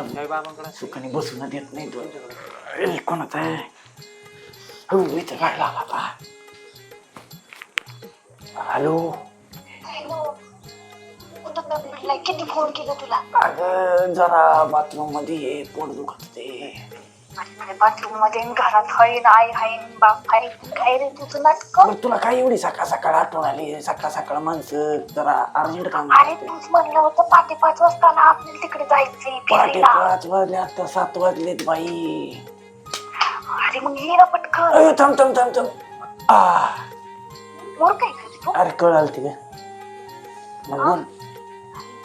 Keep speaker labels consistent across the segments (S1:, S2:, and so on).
S1: सुखाने बसून देत नाही तो. कोणाचा आहे? हो इथं लागला बाबा. हॅलो.
S2: किती फोन केला तुला?
S1: अगं जरा बाथरूम मध्ये ये, पोट दुखत ते.
S2: बाथरूम मध्ये घरात हाईन आई हाईन बाप हाईन काय रे तुझं नाटक?
S1: तुला काय एवढी सकाळ सकाळ आठवण आली? सकाळ सकाळ माणसं जरा अर्जंट काम.
S2: अरे तूच म्हणलं होतं 5:30 वाजता ना आपल्याला तिकडे जायचंय
S1: पहाटे
S2: फिरायला.
S1: 5 वाजले, आता 7 वाजलेत बाई.
S2: अरे मग ये ना पटकन.
S1: अरे थांब थांब थांब थांब.
S2: वर काय करते तू?
S1: अरे कळ आलती का? मग बोल.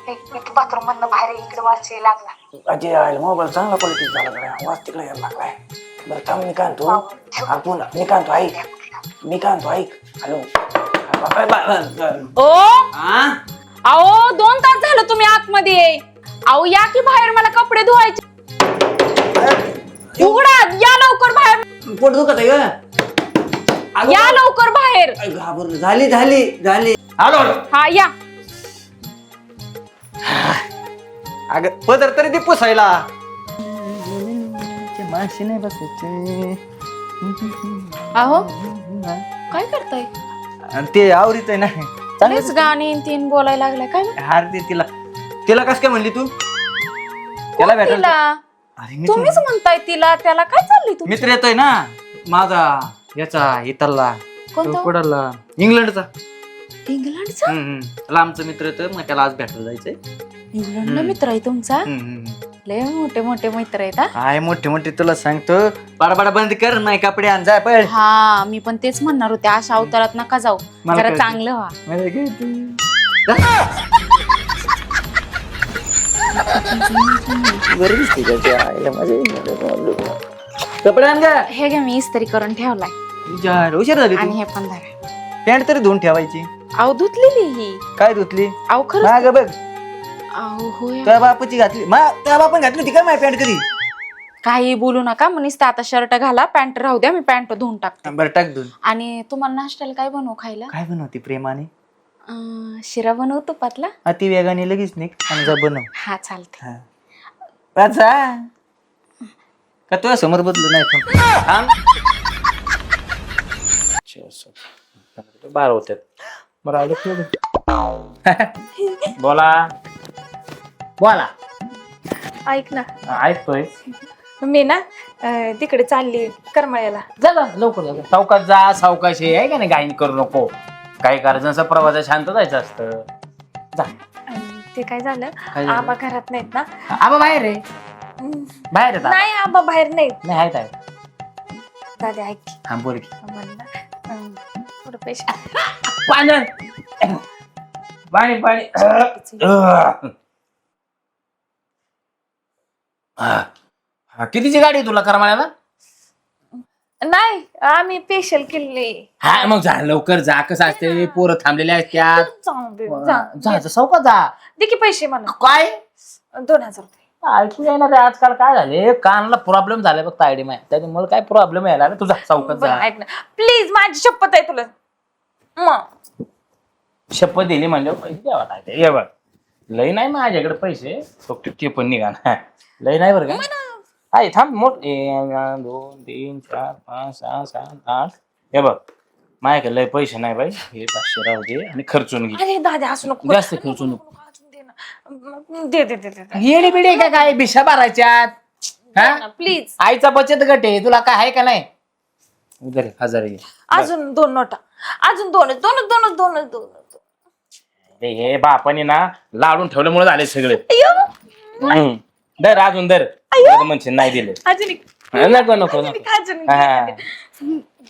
S2: एक बाथरूम मधनं बाहेर इकडे वाचायला लागला.
S1: अजय आहे मोबाईल चांगला क्वालिटी झाला गड्या. वाज तिकडे यायला लागलाय. बरं थांब मी काय म्हणतो, आपण मी काय म्हणतो ऐक. हॅलो.
S3: ओ अहो 2 तास झालं तुम्ही आतमध्ये. अहो या की बाहेर, मला कपडे धुवायचे. उघडा, या लवकर बाहेर.
S1: पोट दुखत आहे का?
S3: या लवकर बाहेर.
S1: घाबरलो. झाली. हॅलो.
S3: हा या.
S4: अगं पदर तरी ते पुसायला माशी नाही बसायचे.
S3: अहो काय करताय?
S4: आणि ते आवरीत आहे ना
S3: चांगलेच गाणी तीन बोलायला लागलाय काय?
S4: हार ते तिला कस काय म्हणली तू? त्याला भेटायला
S3: तिला
S4: अरे
S3: तुम्हीच म्हणताय तिला, त्याला काय चाललंय तू?
S4: मित्र येतोय ना माझा, याचा इथला
S3: कोणता?
S4: कुडाला इंग्लंडचा.
S3: इंग्लंडचा?
S4: लांबचा मित्र येतोय, मग त्याला आज भेटायला जायचंय.
S3: इंग्लंडला मित्र आहे तुमचा? लय मोठे मोठे मित्र आहेत हा?
S4: काय मोठे तुला सांगतो. बाडा बंद कर, नाही कपडे आण जाय पळ.
S3: हा मी पण तेच म्हणणार होते, अशा अवतारात नका जाऊ,
S4: मला
S3: जरा
S4: कळतं.
S3: चांगलं व्हा.
S4: बरं दिसते का ते आईला माझ्या कपडे आण गा.
S3: हे घ्या, मी इस्त्री करून ठेवलाय.
S4: हुशार झाली
S3: आणि
S4: तू.
S3: हे पण धरा.
S4: पॅन्ट तरी धुवून ठेवायची.
S3: अहो धुतलेली ही.
S4: काय धुतली?
S3: अहो खरंच.
S4: माग बघ,
S3: अहो होय.
S4: त्या बापाची घातली. त्या बापान घातली होती काय माझी पॅन्ट कधी?
S3: काही बोलू नका, म्हणीच आता शर्ट घाला, पॅन्ट राहू द्या, मी पॅन्ट धुवून टाकते.
S4: बरं टाक धुवून.
S3: आणि तुम्हाला नाश्त्याला काय बनवू खायला?
S4: काय बनवती प्रेमाने?
S3: शिरा बनवू तुपातला.
S4: अति वेगाने लगेच निघ आणि जा बनव.
S3: हा चालते.
S4: वाचा का तुझ्या समोर बदलू नाही थांब.
S1: 12 होत्यात. बरं बोला.
S5: ऐक ना,
S1: ऐकतोय.
S5: मी ना तिकडे चालली करमाळ्याला.
S1: जा लवकर सावकाश आहे का नाही, गायन करू नको. काही करायचं प्रवास शांत जायचं असतं. जा.
S5: आणि ते काय झालं, आबा घरात नाहीत ना.
S1: आबा बाहेर आहे. बाहेर आहे
S5: नाही आबा बाहेर नाहीत.
S1: नाही आहेत.
S5: दादा ऐक की,
S1: हा बोल की.
S5: मला ना थोडं पैसे.
S1: पाणी कितीची गाडी आहे तुला करमाळ्याला?
S5: नाही, आम्ही स्पेशल केली.
S1: हा मग जा लवकर जा. कसं असते, पोरं थांबलेले असतात. जा सावका जा.
S5: दे की पैसे मला.
S1: काय
S5: 2000 रुपये.
S1: ऐकू येणार आहे आजकाल. काय झाले, कानाला प्रॉब्लेम झाले बघ तायडी माय. त्याच्यामुळे काय प्रॉब्लेम यायला ना. तुझा चौकात
S5: बरं,
S1: जा.
S5: ऐक ना प्लीज, माझी शपथ आहे तुला.
S1: शपथ दिली म्हणजे पैसे द्यावा लागते. ये बघ, लय नाही माझ्याकडे पैसे, फक्त ते पण निघा ना. लय नाही बरं का. आहे थांब. 1 2 3 4 5 6 7 8. हे बघ माझ्याकडे लय पैसे नाही बाई. हे 500 राहू दे आणि खर्चून घे.
S5: अरे दादा असू नको,
S1: जास्त खर्चू नको.
S5: दे दे दे दे
S1: येडे बिडे का काय भिशा भरायच्यात? हा
S5: प्लीज.
S1: आईचा बचत गट आहे, तुला काय आहे का नाही? उधर 1000 घे.
S5: अजून 2 नोटा. अजून दोन.
S1: हे बापाने ना लाडून ठेवल्यामुळे झाले सगळे. दर अजून दर म्हणशील नाही दिले.
S5: अजून एक.
S1: नको नको नको.
S5: अजून एक.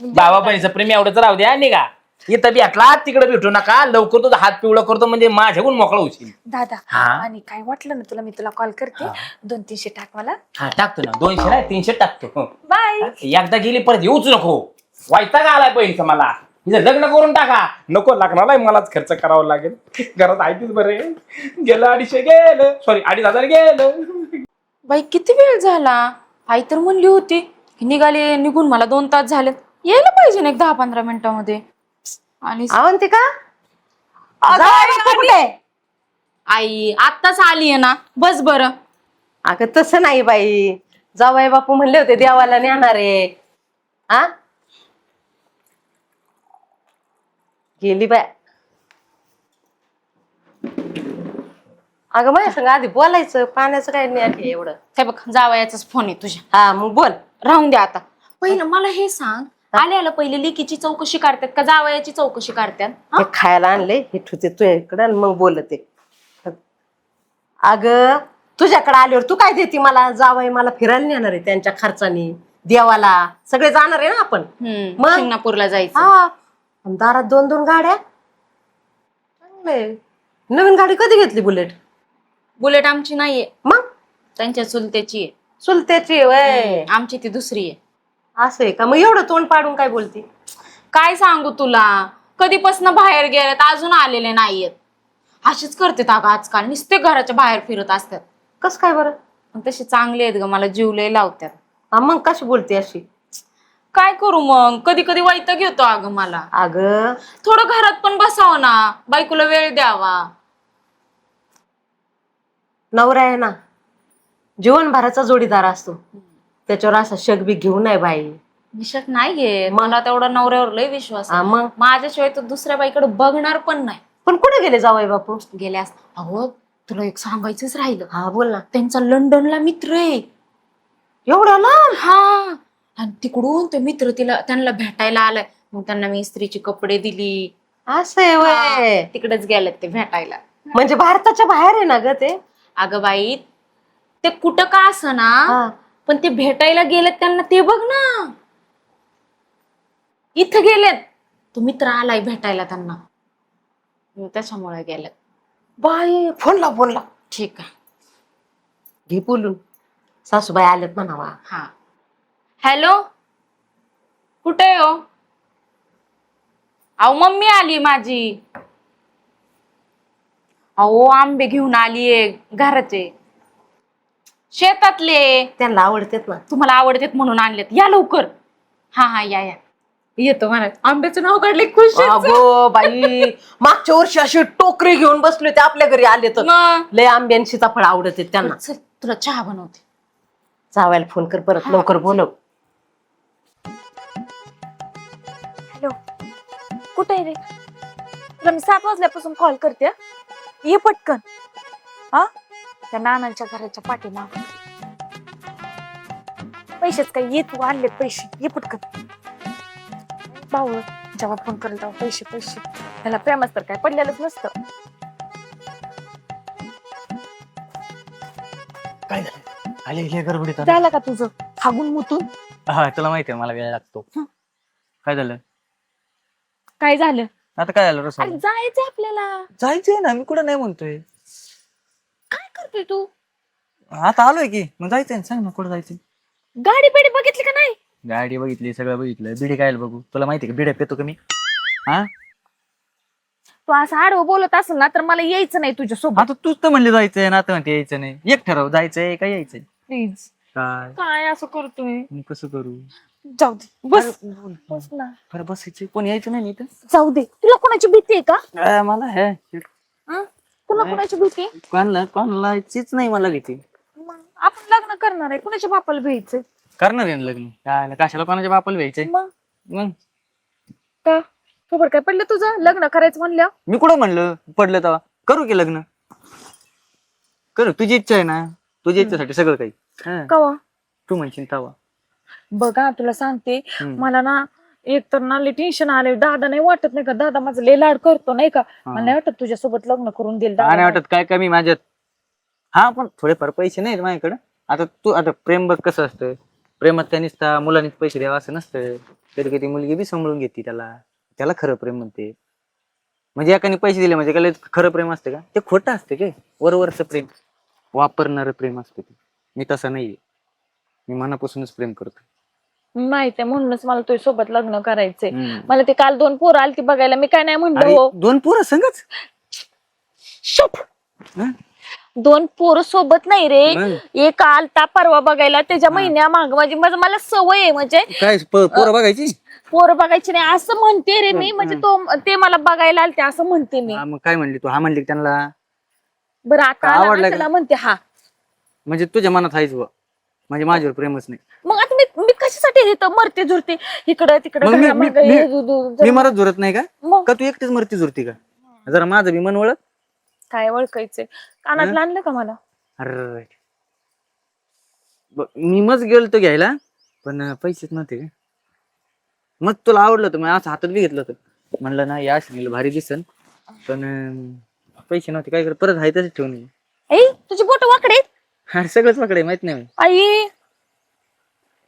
S1: बाबा बहिणीचं प्रेम एवढंच राहू द्या. निघा इथं भेटला तिकडे भेटू नका. लवकर तुझा हात पिवळा करतो म्हणजे माझ्याकडून मोकळा होशील.
S5: दादा
S1: हा.
S5: आणि काय वाटलं ना तुला, मी तुला कॉल करते. 200-300 टाक मला.
S1: हा टाकतो ना. 200 नाही 300 टाकतो.
S5: बाय.
S1: एकदा गेली परत येऊच नको. वैताग आलाय बहिणीचा मला. हिचं लग्न करून टाका. नको लग्नाला मलाच खर्च करावा लागेल. घरात ऐकच बरे. गेलं 250 गेलं, सॉरी 2500 गेलं.
S3: बाई किती वेळ झाला? आई तर म्हणली होती निघाले, निघून मला 2 तास झाले. यायला पाहिजे ना 10-15 मिनिटांमध्ये. आणि
S6: अवंतिका
S3: आई आत्ताच आलीये ना, बस बरं.
S6: अगं तसं नाही बाई, जावई बापू म्हणले होते देवाला नेणार आहे. हा गेली बाय. अगं माझ्या संग आधी बोलायचं, पाण्याचं काय नाही आहे एवढं.
S3: हे बघ जावयाचाच फोन आहे तुझ्या.
S6: हा मग बोल.
S3: राहून दे आता. पहिलं मला हे सांग, आल्याला पहिले लेकीची चौकशी काढतात का जावयाची चौकशी काढतात?
S6: हे खायला आणले, हे ठुते तुझ्याकडे आणि मग बोलते. अगं तुझ्याकडे आल्यावर तू काय देते मला? जावई मला फिरायला नेणार आहे त्यांच्या खर्चाने, देवाला सगळे जाणार आहे ना आपण. मग?
S3: शिंगणापूरला जायचं.
S6: हा आणि दारात 2-2 गाड्या. चांगलंय. नवीन गाडी कधी घेतली? बुलेट?
S3: बुलेट आमची नाहीये,
S6: मग
S3: त्यांच्या चुलत्याची आहे.
S6: चुलत्याची वय.
S3: आमची ती दुसरी आहे.
S6: असं आहे का? मग एवढं तोंड पाडून काय बोलती?
S3: काय सांगू तुला, कधीपासून बाहेर गेल्यात अजून आलेले नाहीयेत. अशीच करतात अगं आजकाल, नुसते घराच्या बाहेर फिरत असतात.
S6: कस काय बरं?
S3: पण तसे चांगले आहेत ग, मला जीव लय लावतात.
S6: हा मग कशी बोलते अशी?
S3: काय करू मग, कधी कधी वैताग येतो अगं मला.
S6: अगं
S3: थोडं घरात पण बसावं ना, बायकोला वेळ द्यावा.
S6: नवरा आहे ना, जीवनभराचा जोडीदार असतो, त्याच्यावर असा शक बी घेऊ नये बाई.
S3: विषय नाही घेत, मला तेवढा नवऱ्यावर लय विश्वास
S6: हा
S3: आहे.
S6: मग
S3: माझ्याशिवाय तो दुसऱ्या बाईकडे बघणार पण नाही.
S6: पण कुठे गेले जावई बापू?
S3: गेल्यास अहो तुला एक सांगायचंच राहिलं.
S6: हा बोल ना.
S3: त्यांचा लंडनला मित्र आहे.
S6: एवढ्या लांब?
S3: हा, आणि तिकडून ते मित्र त्यांना भेटायला आलाय. मग त्यांना मी इस्त्रीचे कपडे दिली.
S6: असं आहे वय.
S3: तिकडेच गेलेत ते भेटायला.
S6: म्हणजे भारताच्या बाहेर आहे ना ग ते?
S3: अगं बाई, ते कुठं का असना,
S6: हा.
S3: पण ते भेटायला गेलेत त्यांना, ते बघ ना. इथं गेलेत, तो मित्र आलाय भेटायला त्यांना, त्याच्यामुळे गेलेत.
S6: बाई फोन लाव.
S3: ठीक आहे,
S6: घे बोलून. सासूबाई आल्यात म्हणावा.
S3: हा. हॅलो, कुठे हो? अहो मम्मी आली माझी. अहो आंबे घेऊन आलीये घराचे, शेतातले.
S6: त्यांना आवडतेत ना.
S3: तुम्हाला आवडतेत म्हणून आणलेत, या लवकर. हा या येतो म्हणा. आंब्याचं नाव काढले, खुश आहेत.
S6: अगो बाई, मागच्या वर्षी अशी टोकरी घेऊन बसले ते आपल्या घरी आले तर.
S3: मग
S6: लय आंबे आणि सीताफळ आवडत त्यांना.
S3: चल तुला चहा बनवते.
S6: जावायला फोन कर परत, लवकर बोलव.
S5: हॅलो, कुठे आहे रे? तुला मी 7 वाजल्यापासून कॉल करते. ये पटकन. हा, त्या नानांच्या घराच्या पाठीमाग. पैसेच काय, ये तू, आणलेत पैसे, ये पटकन. भाऊ जेव्हा फोन करेल तेव्हा पैसे त्याला प्रेमाच तर काय पडलेलंच नसतं.
S4: काय झालं? आले गडबडीत.
S5: झालं का तुझं हागून मुतून?
S4: हा तुला माहिती आहे मला वेळ लागतो. काय झालं?
S5: काय झालं?
S4: आता काय झालं रसोई?
S5: अरे जायचंय आपल्याला.
S4: जायचंय ना, मी कुठं नाही म्हणतोय.
S5: काय करतोय तू?
S4: आता आलोय की, मग जायचंय ना, सांग ना कुठं जायचंय.
S5: गाडी पेडी बघितली का नाही?
S4: गाडी बघितली, सगळं बघितलं. बिडी काय बघू? तुला माहिती का बिड्या पेतो का मी? हा,
S5: तू असं आडवं बोलत असेल ना तर मला यायचं नाही तुझ्या सोबत.
S4: आता तूच तर म्हणले जायचंय ना, आता म्हणते यायचं नाही. एक ठरव, जायचंय का यायचंय.
S5: प्लीज.
S4: काय
S5: काय असं करतोय?
S4: मग कसं करू?
S5: जाऊ दे, बस बस ना.
S4: बरं बसायचं, कोण यायचं नाही इथं.
S5: जाऊ दे. तुला कोणाची भीती आहे का?
S4: मला हे
S5: तुला कोणाची भीती आहे?
S4: कोणाला चीच नाही मला भीती.
S5: मग आपण लग्न करणार आहे, कुणाच्या बापाला भ्यायचंय?
S4: करणार आहे ना लग्न. काय कशाला कोणाच्या बापाला व्हायचंय. मग
S5: का खबर काय पडलं तुझं? लग्न करायचं म्हणलं.
S4: मी कुठं म्हणलं पडलं तेव्हा. करू की लग्न, करू. तुझी इच्छा आहे ना, तुझ्या इच्छेसाठी सगळं काही.
S5: कवा?
S4: तू म्हणशील तेव्हा.
S5: बघा तुला सांगते, मला ना एक तर ना लय टेन्शन आले. दादा नाही वाटत नाही का, दादा माझं लय लाड करतो नाही का. मला नाही वाटत तुझ्यासोबत लग्न करून देईल
S4: नाही
S5: दादा.
S4: वाटत काय कमी माझ्यात. हा पण थोडेफार पैसे नाहीत माझ्याकडे. आता तू आता प्रेम बघ कसं असतं. प्रेमात त्या नुसता मुलांनीच पैसे द्यावा असं नसतं. कधी कधी मुलगी बी सांभाळून घेते त्याला खरं प्रेम म्हणते. म्हणजे एकाने पैसे दिले म्हणजे काय खरं प्रेम असते का? ते खोटं असते काय, वरवरचं प्रेम, वापरणारं प्रेम असते ते. मी तसं नाहीये, मी मनापासूनच प्रेम करतो.
S5: माहित आहे, म्हणूनच मला तुझ्या सोबत लग्न करायचंय. मला ते काल 2 पोरं आलती बघायला, मी काय नाही म्हणलं हो.
S4: 2 पोरं संगच?
S5: शुप. 2 पोरं सोबत नाही रे. एक आलता परवा बघायला, त्याच्या महिन्या माग माझी मला सवय आहे. म्हणजे
S4: काय पोरं बघायची?
S5: पोरं बघायची नाही असं म्हणते रे मी. म्हणजे ते मला बघायला आलते असं म्हणते मी.
S4: मग काय म्हणली तू? हा म्हणली त्यांना?
S5: बरं आता
S4: आवडलं
S5: त्याला म्हणते हा.
S4: म्हणजे तुझ्या मनात आहेच बुवा, म्हणजे माझ्यावर प्रेमच नाही.
S5: मग आता मी कशासाठी येतो मरते झुरते इकडं तिकडं
S4: मग
S5: घरामागं हे
S4: मी मरत झुरत नाही का?
S5: मग
S4: का तू एकटीच मरती झुरती का? जरा माझं बी मन ओळख.
S5: काय ओळखायचंय कानात आणलं का मला?
S4: अरे मी मग गेलतो घ्यायला पण पैसेच नव्हते का? मग तुला आवडलं होतं, मग असं हातात बी घेतलं होतं, म्हणलं ना या अश्विनीला भारी दिसन, पण पैसे नव्हते. काय कर, परत आहे तसं ठेवून ये.
S5: आई तुझी बोट वाकडे आहेत.
S4: अरे सगळंच पकडे माहित नाही मी.
S5: आई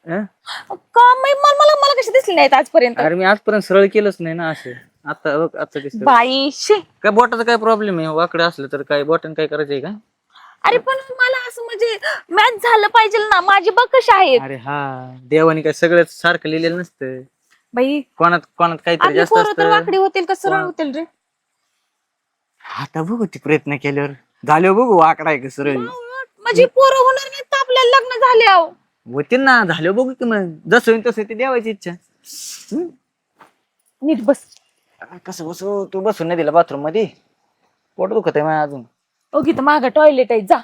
S4: हं?
S5: का मला कशी दिसली नाहीत आजपर्यंत?
S4: अरे मी आजपर्यंत सरळ केलंच नाही ना असं. आता बघ आता दिसत
S5: बाई शे.
S4: काय बोटाचा काय प्रॉब्लेम आहे? वाकडं असलं तर काय बोटाने काय करायचंय का?
S5: अरे पण मला असं म्हणजे मॅच झालं पाहिजे ना, माझी बघ कशी आहेत.
S4: अरे हा, देवाने काय सगळं सारखं लिहिलेलं नसतं.
S5: बाई
S4: कोणात कोणात काहीतरी
S5: आपली
S4: जास्त
S5: पोरं तर
S4: असतं.
S5: वाकडी होतील का सरळ होतील रे?
S4: आता बघू ती प्रयत्न केल्यावर झाल्यावर बघू वाकडा आहे का सरळ.
S5: माझी पोरं होणार नाहीत तर आपल्याला लग्न झाले आहो.
S4: होतील ना, झाल्यावर बघू की मग जसं होईल तसं ते देवायची इच्छा.
S5: नीट बस.
S4: कसं बसू? तू बसून नाही दिला बाथरूम मध्ये, पोट दुखत आहे माझ्या अजून.
S5: ओगी तर मागं टॉयलेट आहे जा.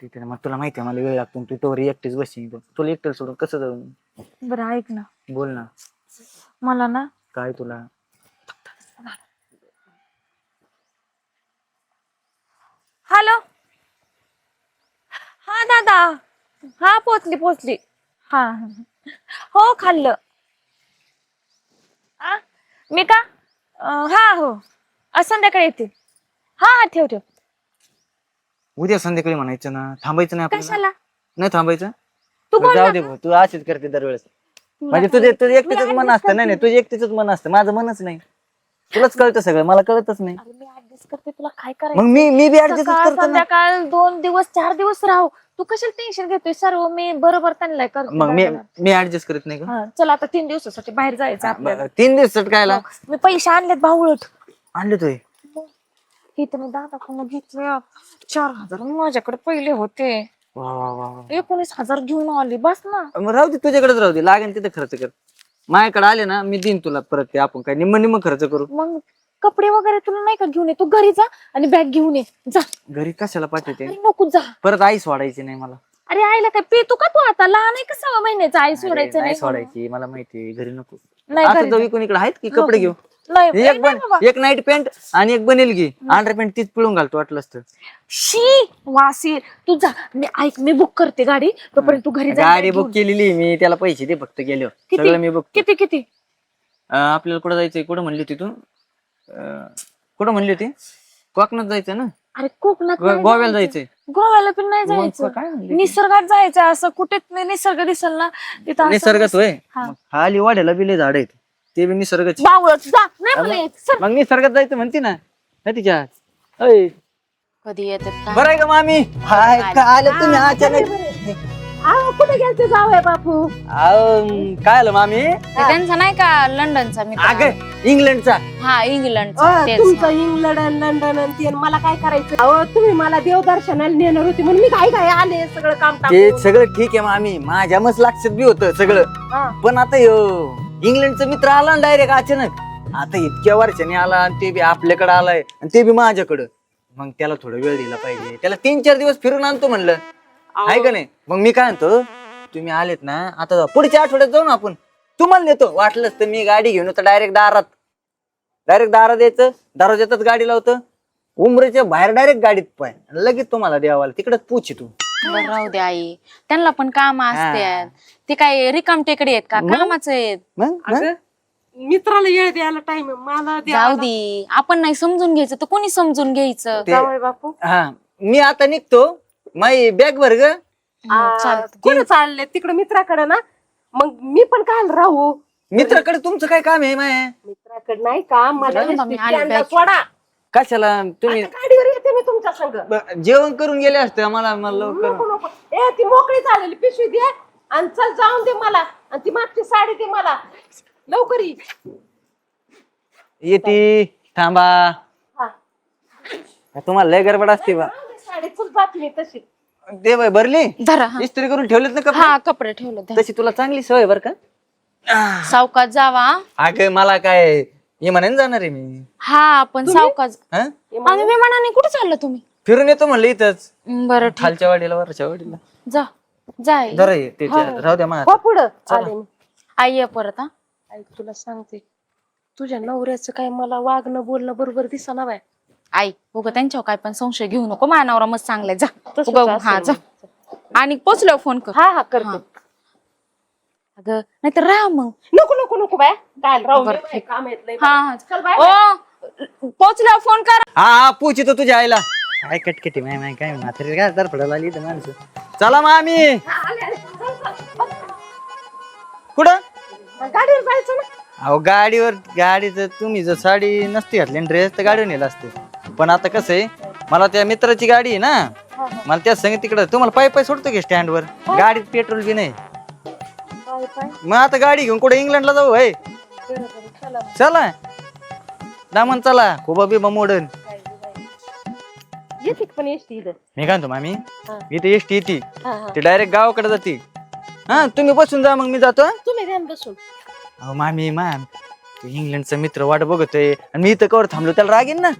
S4: तिथे मग तुला माहिती आहे मला वेळ लागतो, तू तोवर एकटीच बसशील, तुला एकट्याला सोडून कसं जाऊ?
S5: बरं ऐक ना,
S4: बोल ना.
S5: मला ना
S4: काय तुला?
S5: हॅलो. हा दादा, हा पोचली. हा हो खाल्लं. आ मी का हा हो संध्याकाळी येते. हा ठेव.
S4: उद्या संध्याकाळी म्हणायचं ना, थांबायचं नाही आपल्याला?
S5: कशाला?
S4: नाही थांबायचं.
S5: तू बोल
S4: जाऊ
S5: ना.
S4: दे भाऊ, तू अशीच करते दरवेळेस. म्हणजे तुझं एकटीच मन असतं. नाही तुझं एकटीच मन असतं, माझं मनच नाही. तुलाच कळतं सगळं, मला कळतच नाही.
S5: अरे मी ऍडजस्ट करते, तुला काय करायचं?
S4: मग मी बी ऍडजस्ट
S5: सकाळ
S4: करतो ना.
S5: संध्याकाळ 2 दिवस 4 दिवस राहू, तू कशाला टेन्शन घेतोय? सर्व मी बरोबर त्यांना करते.
S4: मग मी ऍडजस्ट करत नाही का?
S5: हा, चल आता 3 दिवसासाठी बाहेर जायचं आपल्याला.
S4: 3 दिवस कायला
S5: मी पैसे आणलेत भाऊळट.
S4: आणले तुय?
S5: हे तर मी दादाकडून घेतले 4,000 माझ्याकडे पहिले होते.
S4: वा वा वा वा.
S5: 19,000 घेऊन आली बस ना.
S4: मग राहू दे, तुझ्याकडेच राहू दे, लागेल तिथे खर्च कर. माझ्याकडे आले ना मी देईन तुला परत, ते आपण काय निम्म खर्च करू.
S5: मग कपडे वगैरे तुला नाही का घेऊन ये, तू घरी जा आणि बॅग घेऊन ये जा.
S4: घरी कशाला पाठवते?
S5: अरे नको जा.
S4: परत आई सोडायची नाही मला.
S5: अरे आईला काय पेतो का तू? आता लहान आहे का 6 महिन्याचा? आई
S4: अरे,
S5: सोडायचं
S4: नाही
S5: नाही.
S4: सोडायची, मला माहिती घरी नको.
S5: नाही
S4: आता
S5: घरी
S4: जाऊ
S5: जा.
S4: इकडून इकडे आहेत की कपडे घेऊ.
S5: नाही
S4: एक नाईट पॅन्ट आणि एक बनेल घे, अंडर पॅन्ट तीच पिळून घालतो वाटलं असतं.
S5: शी वासी तू जा. मी बुक करते गाडी, तोपर्यंत तू घरी जा.
S4: गाडी बुक केलेली मी, त्याला पैसे दे फक्त गेलो.
S5: किती?
S4: सगळं मी बुक.
S5: किती?
S4: आपल्याला कुठं जायचंय? कुठं म्हणली होती तू? कुठं म्हणली होती? कोकणात जायचं ना?
S5: अरे कोकणात नाही
S4: गोव्याला जायचंय.
S5: गोव्याला पण नाही
S4: मग
S5: जायचं.
S4: काय म्हणली?
S5: निसर्गात जायचं. असं कुठे निसर्ग दिसल ना तिथं असं
S4: निसर्गात होय.
S5: हा.
S4: मग खाली वाड्याला बिले झाड आहेत, ते बी निसर्गाचे.
S5: बावळट जा. नाही मला यायचं. सर.
S4: मग निसर्गात जायचं म्हणते ना तिच्या. अय,
S3: कधी येतात का?
S4: बरं आहे का मामी? हाय, का आलं तुम्ही अचानक?
S5: कुठे गेलते जाऊया बापू?
S4: काय आलं मामी?
S3: ते त्यांचा नाही का लंडनचा मित्र?
S4: अगं इंग्लंडचा.
S3: हा इंग्लंडचा तेच.
S6: तुमचं इंग्लंड आणि लंडन आणि ते आणि मला काय करायचं? अहो तुम्ही मला देवदर्शनाला नेणार होते म्हणून मी काय आले सगळं काम
S4: ते
S6: टाकून.
S4: सगळं ठीक आहे मामी, माझ्या मस्त लक्षात बी होतं सगळं.
S6: हा.
S4: पण आता इंग्लंडचा मित्र आला ना डायरेक्ट अचानक. आता इतक्या वर्षांनी आला आणि ते बी आपल्याकडे आलाय आणि ते बी माझ्याकडं. मग त्याला थोडा वेळ दिला पाहिजे, त्याला 3-4 दिवस फिरून आणतो म्हणलं, आहे का नाही? मग मी काय म्हणतो, तुम्ही आलेत ना आता पुढच्या आठवड्यात जाऊ ना आपण. तुम्हाला नेतो, वाटलंच तर मी गाडी घेऊन येतो डायरेक्ट दारात यायचं, दरवाजातच गाडी लावतो, उमरेच्या बाहेर डायरेक्ट गाडीत पाय, लगेच तुम्हाला द्यावाला तिकडच पूछ तू.
S3: बरं, राहू दे आई, त्यांना पण काम असतात. ते काय रिकाम टेकडे आहेत का? कामाचं आहेत.
S4: मग
S6: मित्राला येळ द्यायला टाइम मला
S3: जाऊ दे, आपण नाही समजून घ्यायचं तर कोणी समजून घ्यायचं?
S6: जावई बापू.
S4: हा, मी आता निघतो, माई बॅग भर ग.
S6: कुठे चालले? तिकडे मित्राकडे ना. मग मी पण काय राहू?
S4: मित्राकडे तुमचं काय काम आहे माय?
S6: मित्राकडे नाही का? मला
S3: जाऊ ना, मी आले
S6: स्टँडला
S3: back.
S6: सोडा.
S4: कशाला तुम्ही?
S6: आता गाडीवर येते मी तुमच्या संग.
S4: जेवण करून गेले असते मला लवकर.
S6: नको. ए ती मोकळी झालेली पिशवी दे आणि चल जाऊन दे मला, आणि ती मागची साडी दे मला लवकर ये.
S4: येते, थांबा.
S6: हा.
S4: तुम्हाला लय गडबड असते बा.
S6: साडी चल जात मी तशी.
S4: दे बाई, भरली
S3: धरा. हा.
S4: इस्त्री करून ठेवलेत ना कपडे?
S3: हा कपडे ठेवले धरा.
S4: तशी तुला चांगली सवय बर का?
S3: सावकाश जावा.
S4: अगं मला काय हे म्हणाने जाणार आहे मी.
S3: हा आपण सावकाश.
S4: हा?
S3: आणि विमानाने कुठे चाललं तुम्ही?
S4: फिरून येतो म्हणलं इथंच
S3: बरं ठीक.
S4: खालच्या वाडीला वरच्या वाडीला.
S3: जा जाय
S4: जरा ये ते राहू द्या माझ्या
S6: हो पुढं आले मी.
S3: आई ये परत हा.
S6: ऐक तुला सांगते, तुझ्या नवऱ्याचं काय मला वागणं बोलणं बरोबर दिसना बाय.
S3: आई उगा त्यांच्यावर काय पण संशय घेऊ नको. माझा नवरा मस्त चांगलाय. जा
S6: तसंच
S3: उगा
S6: असेल
S3: हा जा. आणि पोचल्यावर फोन कर.
S6: हा करते.
S3: अगं नाहीतर राहा मग.
S6: नको नको नको बाय, काय राहू
S3: बरं,
S6: दे बाय, काम येत नाही.
S3: हा
S6: चल बाय.
S3: ओ पोचल्यावर फोन कर.
S4: हा पोचितो तुझ्या आईला. काय कटकटी माय काय म्हातारी काय तर पडायला आली तर माणसं. चला मग आम्ही कुठं
S6: गाडीवर जायचं ना.
S4: अहो गाडीचं तुम्ही जर साडी नसती घातली ड्रेस तर गाडीवर नेला असते. पण आता कसं आहे, मला त्या मित्राची गाडी आहे ना, मला त्या संग तिकडं तुम्हाला पाय सोडतो की स्टँड वर. गाडीत पेट्रोल बी नाही. मग आता गाडी घेऊन कुठे इंग्लंडला जाऊ होय. चला दामन चला खूप बिबा मोडन.
S6: येते पण एसटी इथं.
S4: मी काय म्हणतो मामी,
S6: हा.
S4: इथे एसटी येते
S6: हा, हा.
S4: ते डायरेक्ट गावाकडे जाते. हा तुम्ही बसून जा मग मी जातो.
S6: तुम्ही ध्यान बसून.
S4: अहो मामी इंग्लंडचा मित्र वाट बघतोय आणि मी इथं कवर थांबलो त्याला राग येईन ना.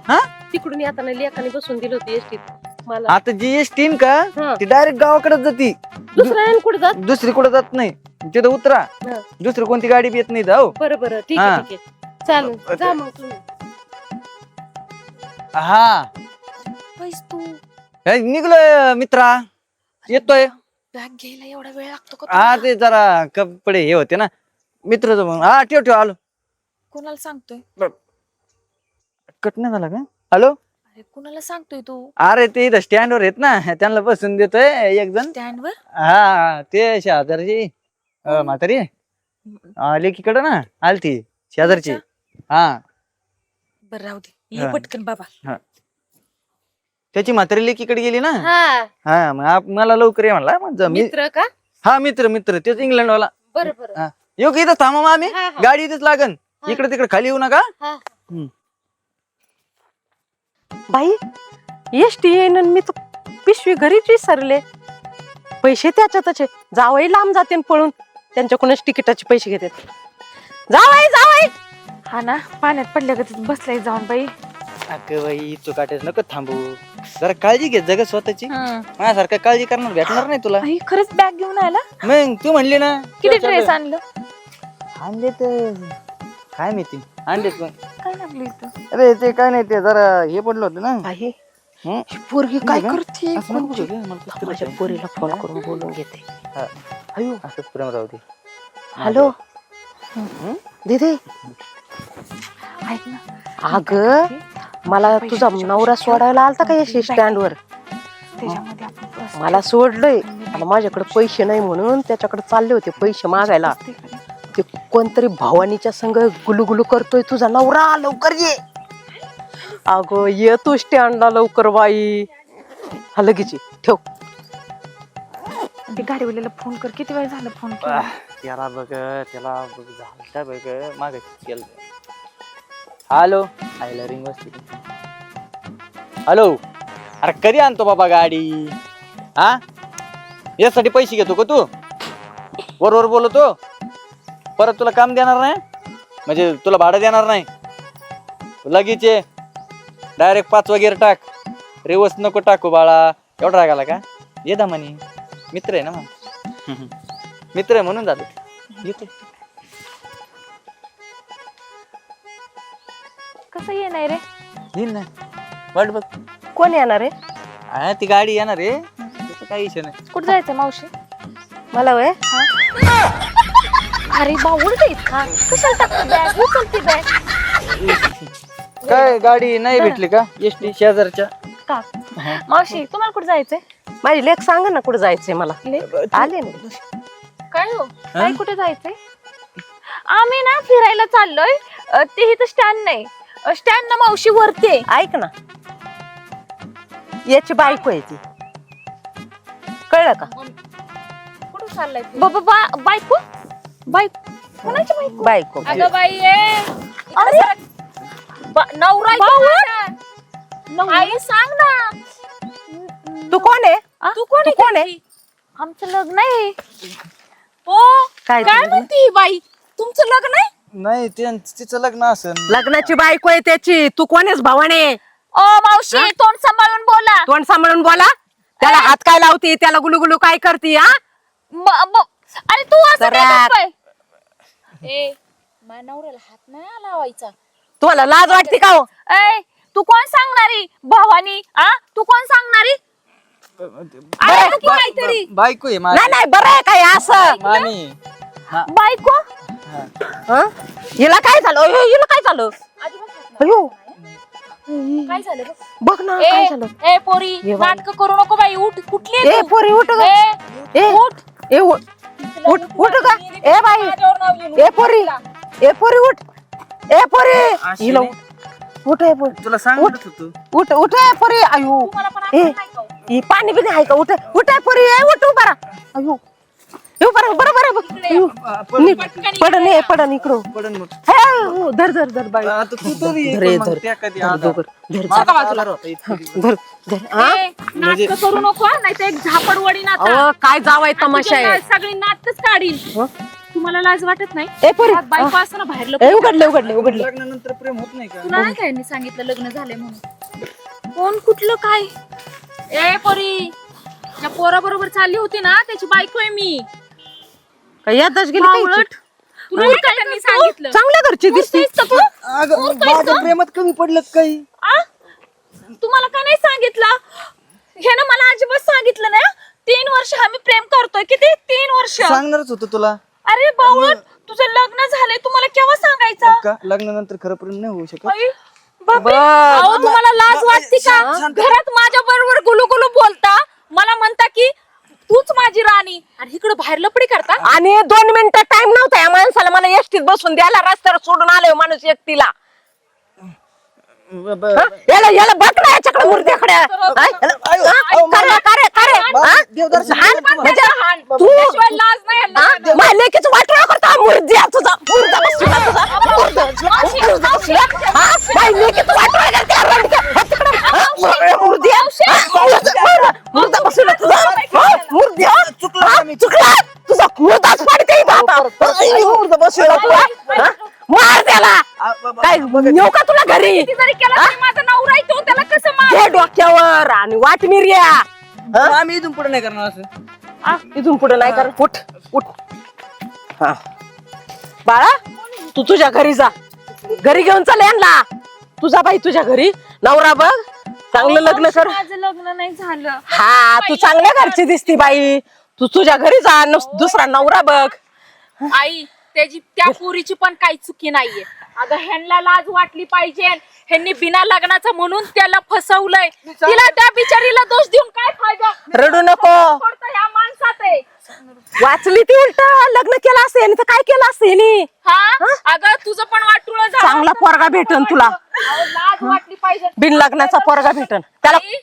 S4: हा
S6: तिकडून येताना लेखाने बसून दिलं होती एसटीत मला.
S4: आता जी एसटी का
S6: हा.
S4: ती डायरेक्ट गावाकडेच जाती.
S6: दुसऱ्या कुठे जात.
S4: दुसरी कुठे जात नाही. तिथं उतरा.
S6: हा.
S4: दुसरी कोणती गाडी बी येत नाही जाऊ.
S6: बरं बरं ठीक
S4: हा.
S6: आहे ठीक आहे. चालेल जा मग तुम्ही.
S4: हा
S3: पैस तू
S4: हे निघलोय मित्रा. येतोय.
S3: बॅग घ्यायला एवढा वेळ लागतो का
S4: हा
S3: तुला?
S4: ते जरा कपडे हे होते ना मित्र. हा ठेव आलो.
S3: कोणाला सांगतोय?
S4: कट नाही झाला का? हॅलो
S3: अरे कोणाला सांगतोय तू?
S4: अरे ते इथं स्टँड वर आहेत ना, त्यांना बसून देतोय एक जण.
S3: स्टँड वर?
S4: हा ते शेजारची म्हातारी लेकीकडं ना आलती शेजारची. हा
S3: बर राहू दे.
S4: हा.
S3: ये पटकन बाबा.
S4: त्याची म्हातारी लेकीकडे गेली ना.
S6: हा
S4: हा मग मला लवकर ये म्हणला. मग जा मी.
S6: मित्र का.
S4: हा मित्र तेच इंग्लंड वाला.
S6: बरं बरं.
S4: येऊ की इथं थांबा मग आम्ही.
S6: हा, हा.
S4: गाडी इथेच लागन. इकडे तिकडे खाली येऊ नका.
S6: बाई एसटी येईन आणि मी तर पिशवी घरीच विसरले. पैसे त्याच्यातच आहे. जावई लांब जाते न पळून, त्यांच्याकडूनच तिकिटाचे पैसे घेतात. जावई
S3: हा ना पाण्यात पडल्या का बसलाय जाऊन बाई.
S4: अगं बाई तू काटेच नको थांबू. जरा काळजी घे जग स्वतःची. माझ्यासारखं काळजी करणार भेटणार नाही तुला.
S3: आई खरंच बॅग घेऊन आला?
S4: मग तू म्हणली ना
S3: किती ड्रेस आणलं?
S4: आणले तर काय माहिती आणलेत पण.
S3: काय लागलं इथं?
S4: अरे ते काय नाही ते जरा हे पडलं होतं ना.
S6: बाई
S4: हं?
S6: ही पोरगी काय
S4: का?
S6: करते.
S4: असं नको बोलू गं, मला कसं तरी
S6: माझ्या
S4: वाटतं.
S6: पोरीला फोन करून बोलून घेते.
S4: हा.
S6: अयो
S4: असंच प्रेम राहू दे.
S6: हॅलो दीदी.
S3: ऐक ना
S6: अग मला तुझा नवरा सोडायला आलता का एसटी स्टँड वर.
S3: त्याच्यामध्ये आपण बस
S6: मला सोडलंय आणि माझ्याकडे पैसे नाही म्हणून त्याच्याकडे चालले होते पैसे मागायला. ते कोणतरी भवानीच्या संग गुलुगुलू करतोय तुझा नवरा. लवकर ये. अगं ये तू स्टँडला लवकर बाई. हा लगेच ये. ठेव.
S3: ते गाडीवाल्याला फोन कर. किती वेळ झाला फोन केला?
S4: त्याला बघ झालं बघ माग केलं. हॅलो आईला रिंग वाजते. हॅलो अरे कधी आणतो बाबा गाडी. हा यासाठी पैसे घेतो का तू? बरोबर बोलतो. परत तुला काम देणार नाही म्हणजे तुला भाडं देणार नाही. लगेच ये. डायरेक्ट 5 गिअर टाक. रिवर्स नको टाकू बाळा. एवढा राग आला का? ये दामानी मित्र आहे ना मग. मित्र आहे म्हणून झालं. येतो.
S3: कसं येणार रे?
S4: येईन ना वाट बघ.
S6: कोण येणार आहे.
S4: हा ती गाडी येणार आहे. त्याचं काही इशू नाही.
S3: कुठं जायचं मावशी?
S6: मला वय
S3: अरे बावळ जाईल का? कशाला टाकते बॅग? उचलते बॅग.
S4: काय गाडी नाही भेटली का एसटी शेजारच्या?
S3: का मावशी तुम्हाला कुठं जायचंय?
S6: माझी लेख सांग ना कुठे जायचंय मला. आले ना.
S3: काय हो काय कुठे जायचंय? आम्ही ना फिरायला चाललोय. ते इथं स्टँड नाही. स्टँड ना मावशी वरती आहे.
S6: ऐक ना याची बायको आहे ती. कळलं का.
S3: कुठं चाललाय? बाबा बायको? बायको कोणाची बायको?
S6: बायको
S3: अगं बाई अरे नवरा आई सांग ना.
S6: तू कोण आहे.
S3: तू कोण
S6: कोण आहे?
S3: आमचं लग्न आहे. ओ
S6: काय
S3: काय म्हणती ही बाई? तुमचं लग्न आहे?
S4: नाही तिचं लग्न असेल.
S6: लग्नाची बायको आहे त्याची. तू कोण आहेस भावाने.
S5: ओ मावशी तोंड सांभाळून बोला.
S6: तोंड सांभाळून बोला. त्याला हात काय लावती, त्याला गुलुगुलू काय करती? हा
S5: अरे तू असं काय
S6: जरा-
S5: करतोय? ए माझ्या नवऱ्याला हात नाही लावायचा.
S6: तुम्हाला लाज वाटते का हो?
S5: ए तू कोण सांगणारी भवानी? तू कोण सांगणारी? अरे तू काहीतरी
S4: बायको आहे
S6: नाही नाही बरं आहे काय असं?
S4: मामी
S5: बायको.
S6: हं? हिला काय झालं? अयो, हिला काय झालं? अयो
S5: काय झालं ग?
S6: बघ ना काय झालं.
S5: ए पोरी नाटक करू नको बाई. उठ. कुठली आहे
S6: ए
S5: तू?
S6: पोरी उठ ग. ए
S5: उठ.
S6: ए उठ उठ का? ए बाई ए पोरी ए पोरी उठ. ए पोरी हिला उठ. ए पोरी
S4: तुला सांगत होतो.
S6: उठ उठ ए पोरी. अयो
S5: तुम्हाला पण
S6: ए
S5: असं नाही का हो?
S6: ही पाणी बिणी आहे का? उठ उठ ए पोरी. ए उठ उभा राहा. अयो येऊ बरं बरं बरं पडन ये पडन इकडं.
S4: पडन मग.
S6: हे, धर धर धर बाई.
S4: आता तू तरी
S6: धर
S4: ये,
S6: ये,
S4: पण
S6: धर.
S4: मग त्या कधी
S6: धर,
S4: आता.
S6: धर, धर,
S4: माझा बाजूला राहतो इतकी दिवस.
S6: धर धर हा?
S5: ए, नाटक करू नको नाही तर एक झापडवडी नाता.
S6: अहो, काय जावाय तमाशा आहे.
S5: सगळी नाटकच काढील. तुम्हाला लाज वाटत नाही?
S6: ए पोरी
S5: आज बायको असताना बाहेर
S6: ए,
S5: लपवून
S6: उघडले उघडले उघडले.
S4: लग्नानंतर प्रेम होत नाही का?
S5: तुला नाही काय सांगितलं लग्न झालंय म्हणून? कोण कुठलं काय? ए पोरी ज्या पोरा बरोबर चालली होती ना त्याची बायको आहे मी.
S6: काय यादच गेली काय
S5: बावळट.
S6: हिची?
S5: तुला नाही का त्यांनी सांगितलं?
S6: चांगल्या घरची दिसते.
S4: अगं, माझ्या प्रेमात कमी पडलं का काही?
S5: तुम्हाला का नाही सांगितलं? हे ना मला अजिबात सांगितलं नाही. 3 वर्ष आम्ही प्रेम करतोय. किती? 3 वर्ष.
S4: सांगणारच होतो तुला
S5: अरे बावळट तुझं लग्न झालंय. तुम्हाला केव्हा सांगायचं?
S4: का लग्नानंतर खरं प्रेम नाही होऊ शकत.
S5: आई, बापरे. अहो, तुम्हाला लाज वाटते का? घरात माझ्या बरोबर गुलू गुलू बोलता. मला म्हणता की तूच माझी राणी आणि इकडे बाहेर लपडी करता.
S6: आणि 2 मिनिटं टाइम नव्हता या माणसाला मला एसटीत बसून द्यायला. रस्त्यावर सोडून आलोय माणूस एकटीला. याला याला बघ ना याच्याकडे मूर्त्याकडे.
S5: त्याशिवाय लाज नाही यांना.
S6: माझ्या लेकीचं वाटोळं करता मुर्द्या तुझा मुर्दा बसला तुझा मुर्दा बसला. हा? माझ्या लेकीचं वाटोळं करते हा, रंडक्या. हा, तिकडं. हा, मुर्द्या. हा, मुर्दा बसला तुझा. हा, मुर्द्या. हा, चुकला तुझा मुर्दाच पाडते इथं आता. मुर्दा बसला तुझा. हा? मार त्याला. काय नेऊ का तुला घरी?
S5: किती जरी केलं तरी माझा नवरा आहे तो. त्याला कसं मार?
S6: घे डोक्यावर आणि वाट मिर्या.
S4: आम्ही इथून पुढे नाही करणार असं.
S6: इथून पुढे नाही कर. उठ उठ. हा. बाळा तू तुझ्या घरी जा. घरी घेऊन चल यांना. तुझा बाई तुझ्या घरी. नवरा बघ चांगलं लग्न कर.
S5: माझं लग्न नाही झालं.
S6: हा तू चांगल्या घरची दिसती बाई. तू तुझ्या घरी जा. दुसरा नवरा बघ.
S5: आई त्याची त्या पोरीची पण काही चुकी नाहीये. अगं ह्यांना लाज वाटली पाहिजे. ह्यांनी बिना लग्नाचं म्हणून त्याला फसवलंय. तिला त्या बिचारीला दोष देऊन काय फायदा?
S6: रडू नको.
S5: फक्त ह्या माणसात आहे.
S6: वाचली ती उलट. लग्न केलं असते तर काय केलं असते हिने?
S5: हा अगं तुझं पण वाटुळं झालं.
S6: चांगला पोरगा भेटन तुला.
S5: अहो, लाज वाटली पाहिजे.
S6: बिन लग्नाचा पोरगा भेटन त्याला.
S5: आई,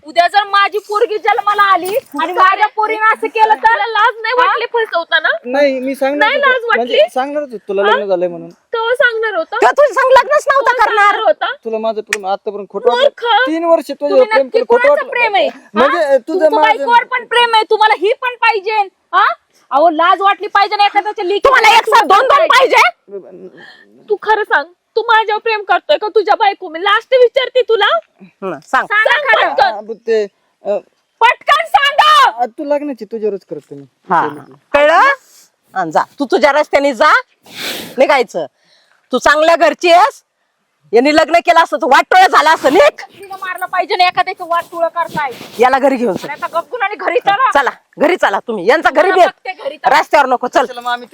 S5: उद्या जर माझी पोरगी जन्माला आली आणि माझ्या पोरीने असं केलं तर लाज नाही वाटली फसवताना?
S4: नाही मी सांगणार
S5: नाही
S4: होतो.
S5: लाज वाटली?
S4: म्हणजे सांगणारच होतो तुला लग्न झालंय म्हणून.
S5: तो सांगणार होता.
S6: तेव्हा तुझं सांग लग्नच नव्हता करणार.
S5: होता.
S4: तुला माझं प्रेम आतापर्यंत खोटं
S5: मूर्ख.
S4: वाटलं. 3 वर्ष तुझं
S5: तुम्ही
S4: प्रेम
S5: नक्की
S4: केलं खोटं
S5: कोणाचं प्रेम आहे?
S4: वाटलं. म्हणजे
S5: हा?
S4: तुझं
S5: तुमचं
S4: माझं
S5: बायकोवर पण प्रेम आहे. तुम्हाला ही पण पाहिजे. हा अहो लाज वाटली पाहिजे ना एखाद्याच्या लेकी.
S6: तुम्हाला एक साथ 2-2 पाहिजे.
S5: तू खरं सांग तू माझ्यावर प्रेम करतोय का तुझ्या बायको? मी लास्ट विचारते तुला.
S6: सांग
S5: सांग ना खरं.
S4: हा, ते
S5: पटकन सांगा.
S4: तू लग्नाची तुझ्यावरच करतो मी.
S6: हा कळलं. हा, जा तू तुझ्या रस्त्याने जा. निघायचं. तू चांगल्या घरची आहेस. यांनी लग्न केलं असतं तर वाटोळं झालं असतं. निघ.
S5: तिला मारलं पाहिजे ना एखाद्याचं वाट तुळं करताय.
S6: याला घरी घेऊन चल.
S5: आता गपकून आणि घरी चला.
S6: चला घरी चला तुम्ही. यांचा घरी
S5: मला
S6: भेट
S5: बघते घरी चला.
S6: रस्त्यावर नको. चल
S4: चला मग आम्ही